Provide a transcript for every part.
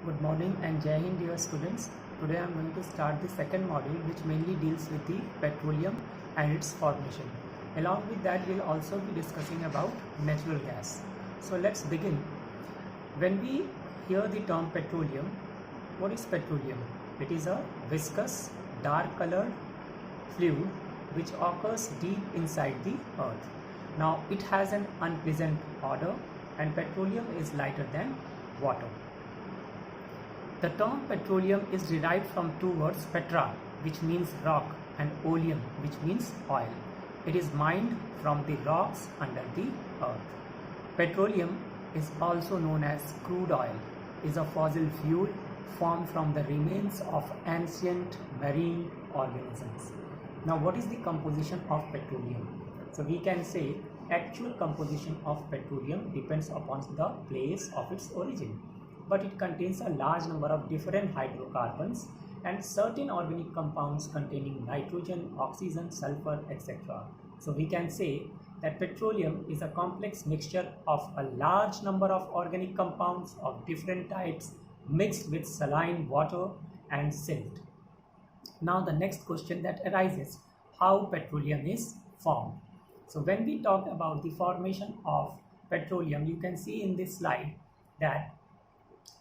Good morning and Jai Hind dear students. Today I am going to start the second module which mainly deals with the petroleum and its formation. Along with that we will also be discussing about natural gas. So let's begin. When we hear the term petroleum, what is petroleum? It is a viscous, dark colored fluid which occurs deep inside the earth. Now it has an unpleasant odor and petroleum is lighter than water. The term petroleum is derived from two words, petra, which means rock, and oleum, which means oil. It is mined from the rocks under the earth. Petroleum is also known as crude oil, is a fossil fuel formed from the remains of ancient marine organisms. Now, what is the composition of petroleum? So, we can say actual composition of petroleum depends upon the place of its origin, but it contains a large number of different hydrocarbons and certain organic compounds containing nitrogen, oxygen, sulfur, etc. So we can say that petroleum is a complex mixture of a large number of organic compounds of different types mixed with saline water and silt. Now the next question that arises, how petroleum is formed? So when we talk about the formation of petroleum, you can see in this slide that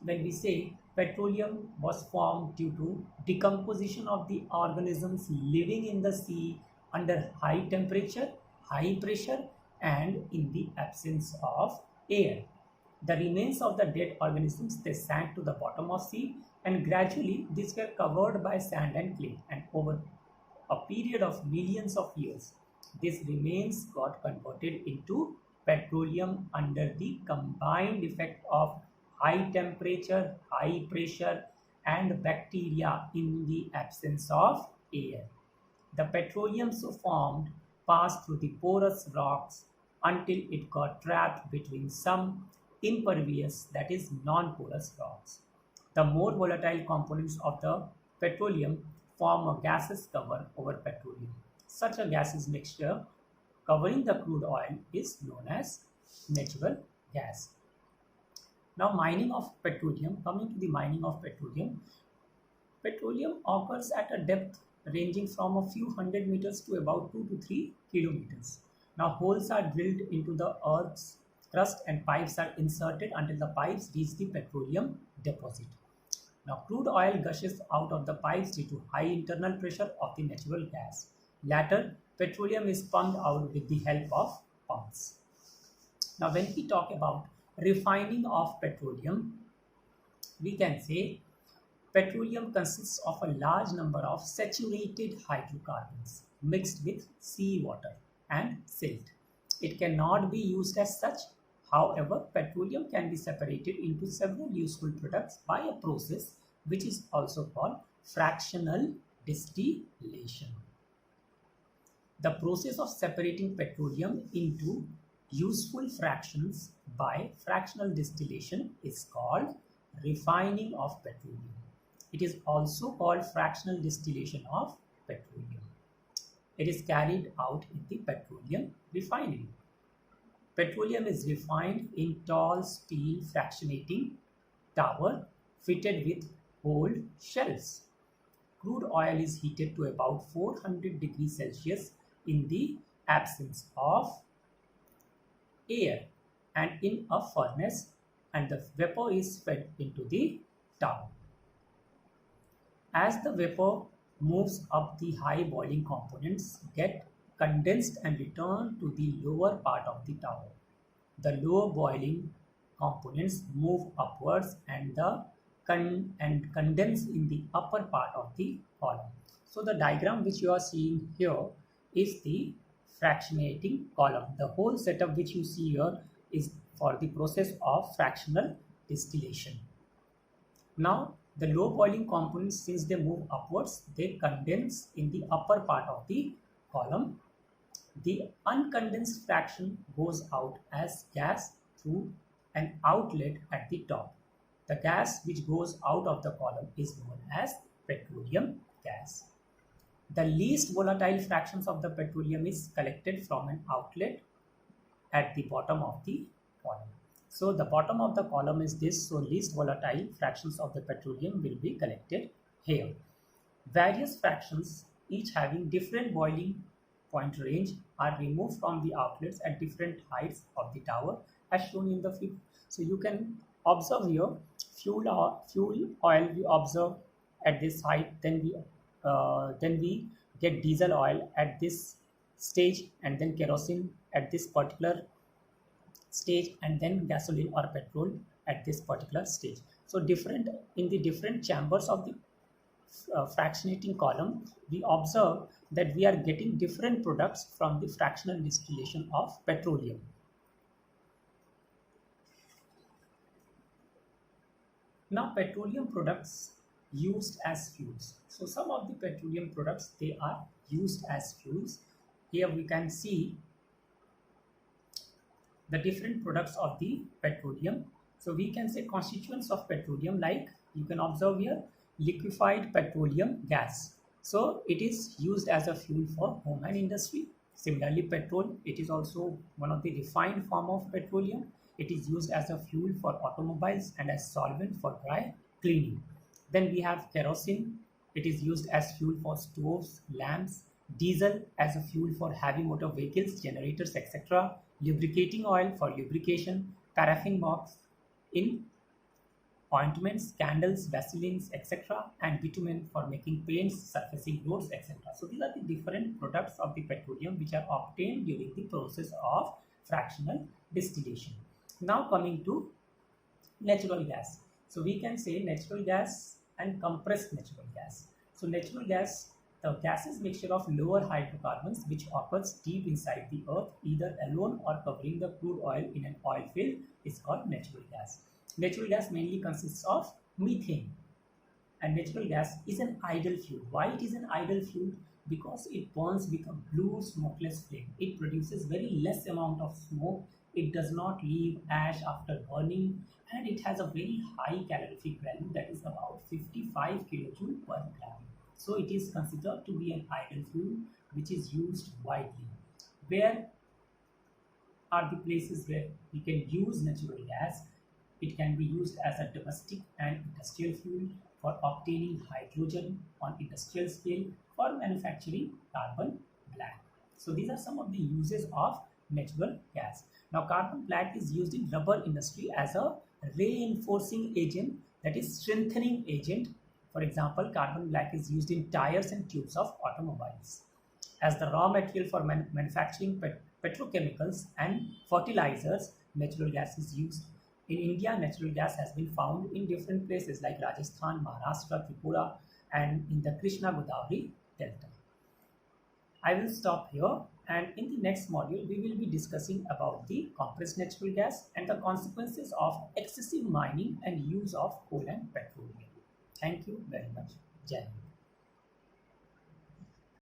when we say petroleum was formed due to decomposition of the organisms living in the sea under high temperature, high pressure, and in the absence of air. The remains of the dead organisms, they sank to the bottom of sea, and gradually these were covered by sand and clay, and over a period of millions of years these remains got converted into petroleum under the combined effect of high temperature, high pressure, and bacteria in the absence of air. The petroleum so formed passed through the porous rocks until it got trapped between some impervious, that is non-porous rocks. The more volatile components of the petroleum form a gaseous cover over petroleum. Such a gaseous mixture covering the crude oil is known as natural gas. Now, mining of petroleum, coming to the mining of petroleum occurs at a depth ranging from a few hundred meters to about 2 to 3 kilometers. Now, holes are drilled into the earth's crust and pipes are inserted until the pipes reach the petroleum deposit. Now, crude oil gushes out of the pipes due to high internal pressure of the natural gas. Later, petroleum is pumped out with the help of pumps. Now, when we talk about refining of petroleum, we can say petroleum consists of a large number of saturated hydrocarbons mixed with seawater and silt. It cannot be used as such. However, petroleum can be separated into several useful products by a process which is also called fractional distillation. The process of separating petroleum into useful fractions by fractional distillation is called refining of petroleum. It is also called fractional distillation of petroleum. It is carried out in the petroleum refinery. Petroleum is refined in tall steel fractionating tower fitted with cold shells. Crude oil is heated to about 400 degrees Celsius in the absence of air and in a furnace, and the vapor is fed into the tower. As the vapor moves up, the high boiling components get condensed and returned to the lower part of the tower. The low boiling components move upwards and condense in the upper part of the column. So the diagram which you are seeing here is the fractionating column. The whole setup which you see here is for the process of fractional distillation. Now, the low boiling components, since they move upwards, they condense in the upper part of the column. The uncondensed fraction goes out as gas through an outlet at the top. The gas which goes out of the column is known as petroleum gas. The least volatile fractions of the petroleum is collected from an outlet at the bottom of the column. So the bottom of the column is this, so least volatile fractions of the petroleum will be collected here. Various fractions, each having different boiling point range, are removed from the outlets at different heights of the tower as shown in the figure. So you can observe here, fuel oil we observe at this height, then we get diesel oil at this stage, and then kerosene at this particular stage, and then gasoline or petrol at this particular stage. So different in the different chambers of the fractionating column, we observe that we are getting different products from the fractional distillation of petroleum. Now petroleum products used as fuels. So some of the petroleum products, they are used as fuels. Here we can see the different products of the petroleum. So we can say constituents of petroleum, like you can observe here, liquefied petroleum gas. So it is used as a fuel for home and industry. Similarly, petrol, it is also one of the refined form of petroleum. It is used as a fuel for automobiles and as solvent for dry cleaning. Then we have kerosene. It is used as fuel for stoves, lamps. Diesel as a fuel for heavy motor vehicles, generators, etc. Lubricating oil for lubrication. Paraffin wax in ointments, candles, vaselines, etc. And bitumen for making paints, surfacing roads, etc. So these are the different products of the petroleum which are obtained during the process of fractional distillation. Now coming to natural gas. So we can say natural gas and compressed natural gas. So natural gas, the gaseous mixture of lower hydrocarbons which occurs deep inside the earth, either alone or covering the crude oil in an oil field, is called natural gas. Natural gas mainly consists of methane, and natural gas is an idle fuel. Why it is an idle fuel? Because it burns with a blue smokeless flame. It produces very less amount of smoke. It does not leave ash after burning, and it has a very high calorific value, that is about 55 kilojoule per gram. So it is considered to be an idle fuel which is used widely. Where are the places where we can use natural gas? It can be used as a domestic and industrial fuel, for obtaining hydrogen on industrial scale, for manufacturing carbon black. So these are some of the uses of natural gas. Now carbon black is used in rubber industry as a reinforcing agent, that is strengthening agent. For example, carbon black is used in tires and tubes of automobiles. As the raw material for manufacturing petrochemicals and fertilizers, natural gas is used. In India, natural gas has been found in different places like Rajasthan, Maharashtra, Tripura, and in the Krishna Godavari Delta. I will stop here, and in the next module, we will be discussing about the compressed natural gas and the consequences of excessive mining and use of coal and petroleum. Thank you very much. Jai Hind.